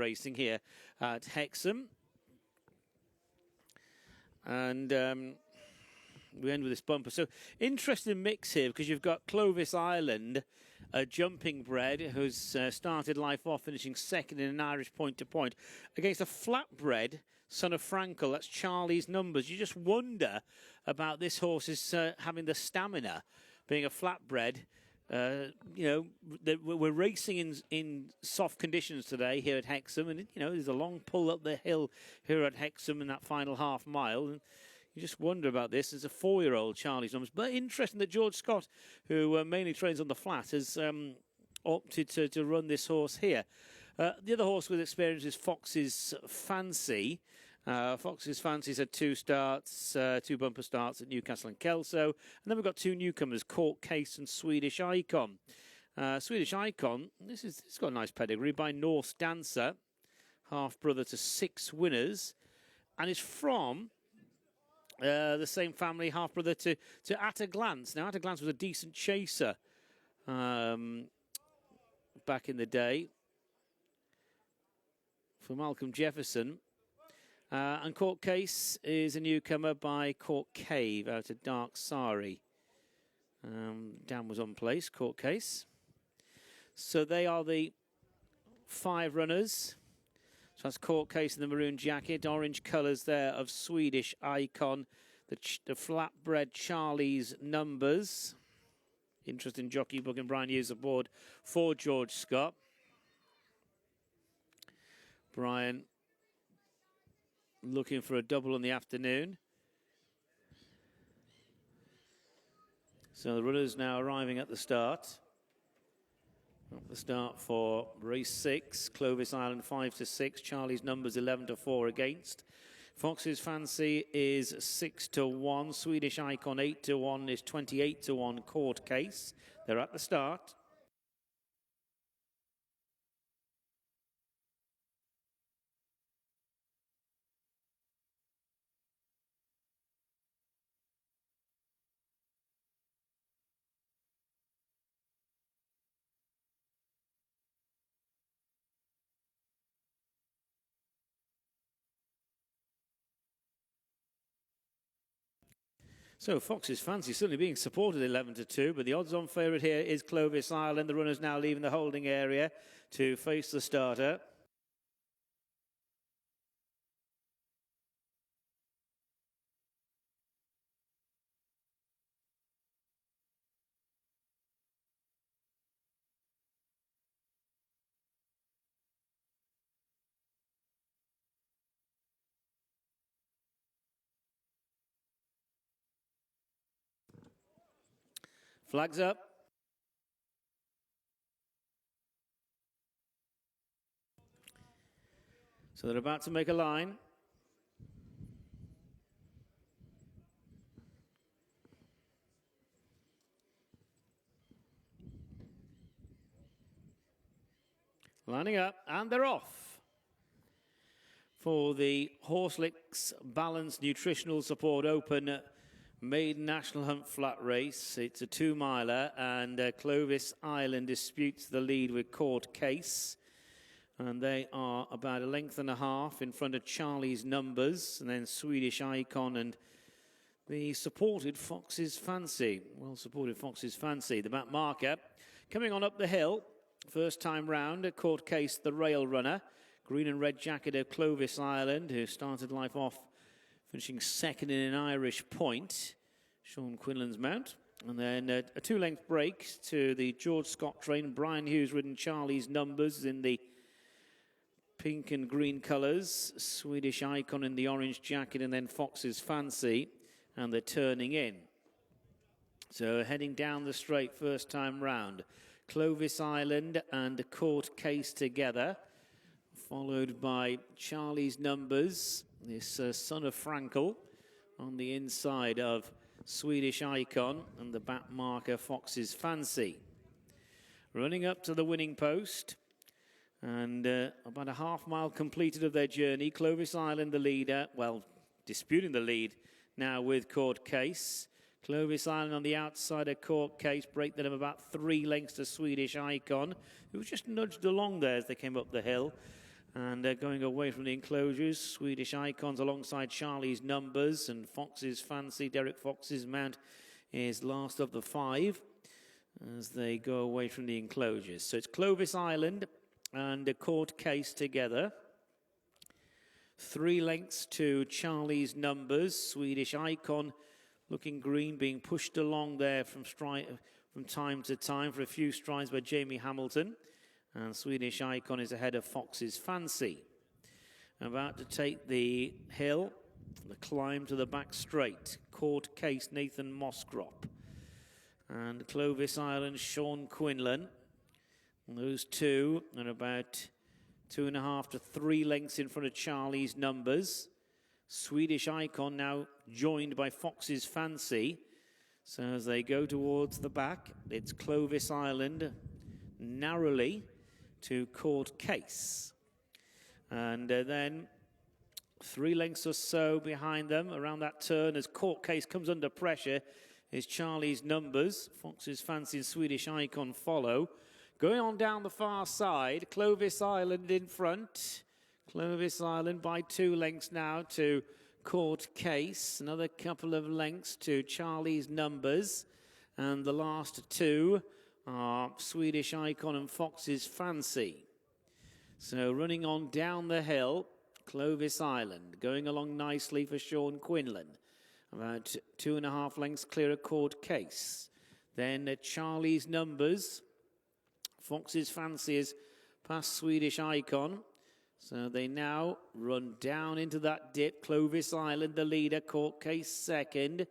racing here at Hexham. And we end with this bumper. So interesting mix here because you've got Clovis Island, a jumping bred who's started life off finishing second in an Irish point-to-point against a flatbred son of Frankel. That's Charlie's Numbers. You just wonder about this horse's having the stamina, being a flatbred. We're racing in soft conditions today here at Hexham, and there's a long pull up the hill here at Hexham in that final half mile, and you just wonder about this. There's a 4-year-old Charlie's Numbers, but interesting that George Scott, who mainly trains on the flat, has opted to run this horse here. The other horse with experience is Fox's Fancy. Fox's Fancy's had 2 starts, 2 bumper starts at Newcastle and Kelso. And then we've got 2 newcomers, Court Case and Swedish Icon. Swedish Icon, it's got a nice pedigree by Norse Dancer, half-brother to 6 winners, and is from the same family, half-brother to At a Glance. Now, At a Glance was a decent chaser back in the day for Malcolm Jefferson. And Court Case is a newcomer by Court Cave out of Dark Sari. Dan was on place, Court Case. So they are the 5 runners. So that's Court Case in the maroon jacket. Orange colours there of Swedish Icon. The flatbred Charlie's Numbers. Interesting jockey book and Brian Hughes aboard for George Scott. Brian looking for a double in the afternoon. So the runners now arriving at the start. At the start for race 6, Clovis Island 5-6, Charlie's Numbers 11-4 against. Fox's Fancy is 6-1, Swedish Icon 8-1 is 28-1 Court Case. They're at the start. So Fox's Fancy certainly being supported 11-2, but the odds-on favourite here is Clovis Island. The runners now leaving the holding area to face the starter. Flags up. So they're about to make a line. Lining up, and they're off. For the Horselicks Balance Nutritional Support Open Maiden National Hunt Flat Race. It's a 2-miler, and Clovis Island disputes the lead with Court Case. And they are about a length and a half in front of Charlie's Numbers, and then Swedish Icon and the supported Fox's Fancy. Well supported Fox's Fancy. The back marker coming on up the hill. First time round at Court Case, the rail runner. Green and red jacket of Clovis Island, who started life off finishing second in an Irish point, Sean Quinlan's mount. And then a 2-length break to the George Scott train. Brian Hughes ridden Charlie's Numbers in the pink and green colours. Swedish Icon in the orange jacket, and then Fox's Fancy. And they're turning in. So heading down the straight first time round. Clovis Island and Court Case together, followed by Charlie's Numbers, this son of Frankel, on the inside of Swedish Icon, and the back marker Fox's Fancy. Running up to the winning post, and about a half-mile completed of their journey. Clovis Island the leader, well, disputing the lead now with Court Case. Clovis Island on the outside of Court Case, break them about 3 lengths to Swedish Icon, who was just nudged along there as they came up the hill. And going away from the enclosures, Swedish Icons alongside Charlie's Numbers and Fox's Fancy. Derek Fox's mount is last of the 5 as they go away from the enclosures. So it's Clovis Island and a Court Case together. 3 lengths to Charlie's Numbers. Swedish Icon looking green, being pushed along there from time to time for a few strides by Jamie Hamilton. And Swedish Icon is ahead of Fox's Fancy. About to take the hill, the climb to the back straight. Court Case, Nathan Moskrop. And Clovis Island, Sean Quinlan. Those two are about 2.5 to 3 lengths in front of Charlie's Numbers. Swedish Icon now joined by Fox's Fancy. So as they go towards the back, it's Clovis Island narrowly to Court Case. And then 3 lengths or so behind them around that turn as Court Case comes under pressure is Charlie's Numbers. Fox's Fancy and Swedish Icon follow. Going on down the far side, Clovis Island in front. Clovis Island by 2 lengths now to Court Case. Another couple of lengths to Charlie's Numbers. And the last 2 are Swedish Icon and Fox's Fancy. So running on down the hill, Clovis Island. Going along nicely for Sean Quinlan. About 2.5 lengths clear of Court Case. Then Charlie's Numbers. Fox's Fancy is past Swedish Icon. So they now run down into that dip. Clovis Island, the leader. Court Case second.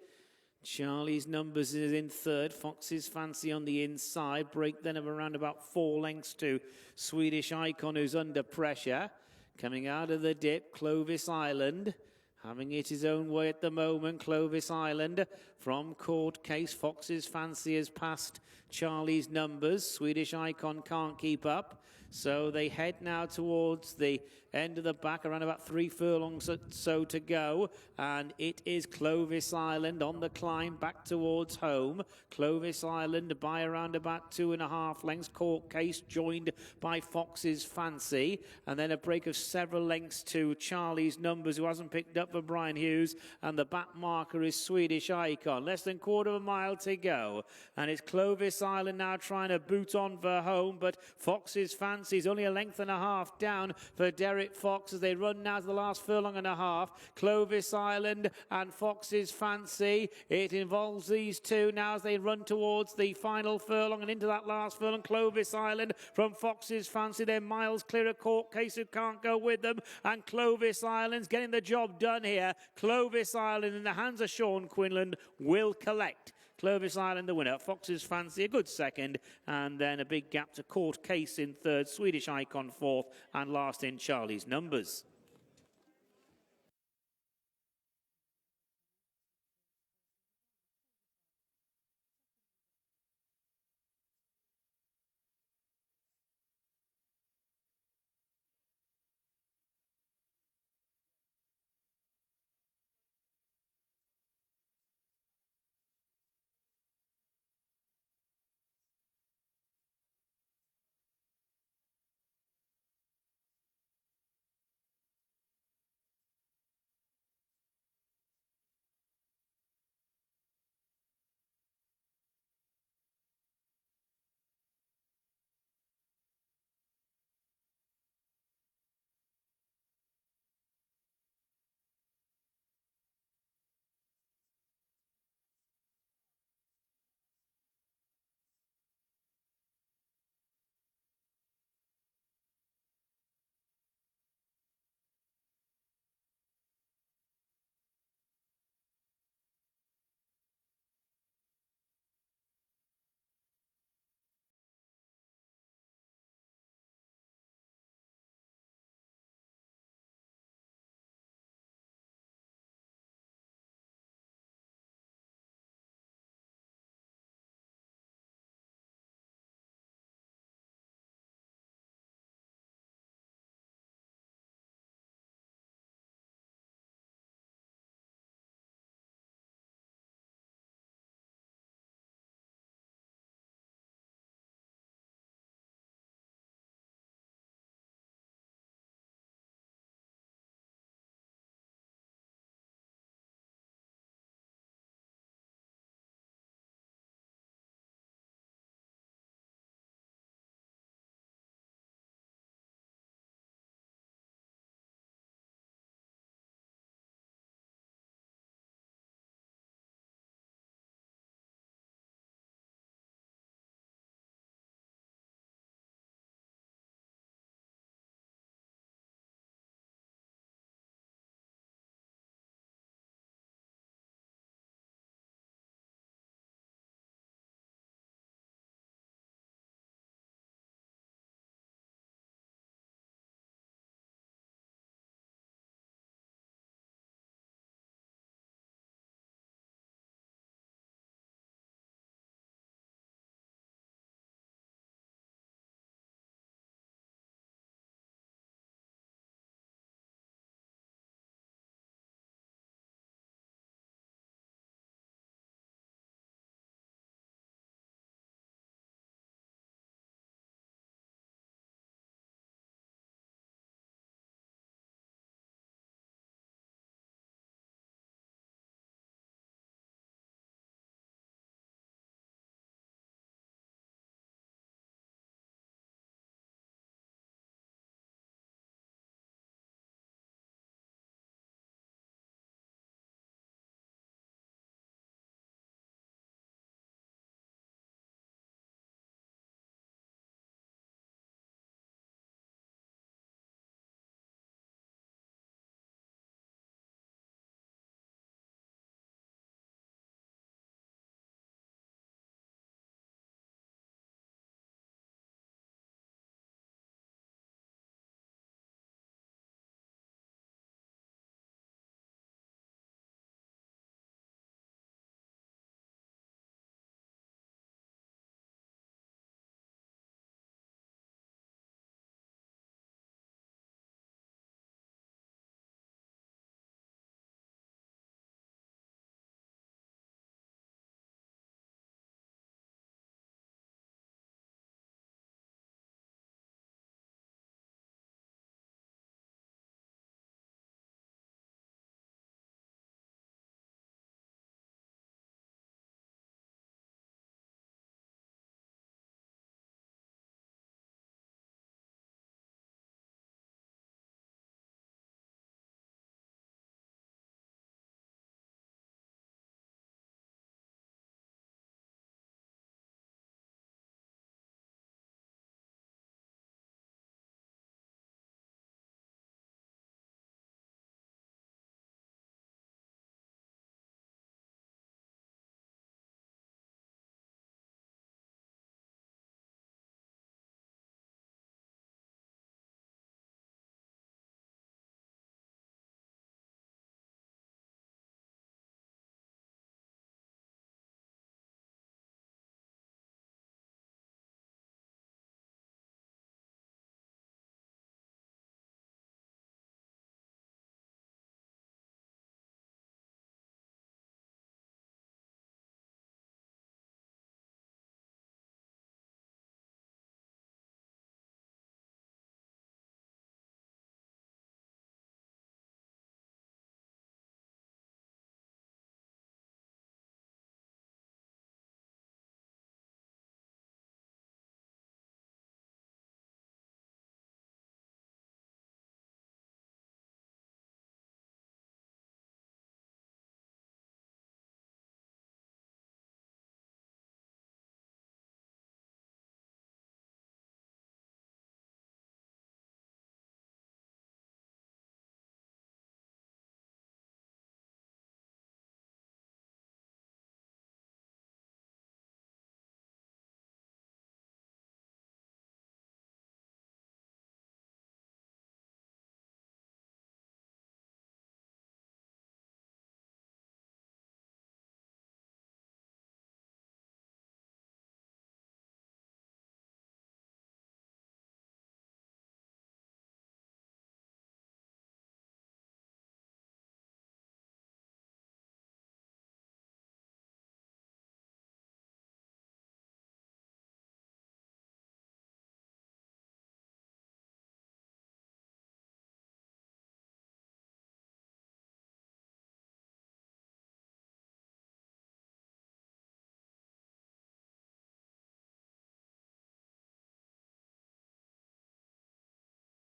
Charlie's Numbers is in third. Fox's Fancy on the inside. Break then of around about 4 lengths to Swedish Icon, who's under pressure. Coming out of the dip, Clovis Island. Having it his own way at the moment, Clovis Island from Court Case. Fox's Fancy has passed Charlie's Numbers. Swedish Icon can't keep up. So they head now towards the end of the back, around about 3 furlongs or so to go. And it is Clovis Island on the climb back towards home. Clovis Island by around about 2.5 lengths. Court Case joined by Fox's Fancy. And then a break of several lengths to Charlie's Numbers, who hasn't picked up for Brian Hughes. And the back marker is Swedish Icon. Less than 1/4 mile to go. And it's Clovis Island now trying to boot on for home. But Fox's Fancy is only 1.5 lengths down for Derek Fox as they run now to the last 1.5 furlongs. Clovis Island and Fox's Fancy. It involves these two now as they run towards the final furlong and into that last furlong. Clovis Island from Fox's Fancy. They're miles clear of Court Case, who can't go with them. And Clovis Island's getting the job done here. Clovis Island in the hands of Sean Quinlan will collect. Clovis Island the winner. Fox's Fancy a good second, and then a big gap to Court Case in third. Swedish Icon fourth, and last in Charlie's Numbers.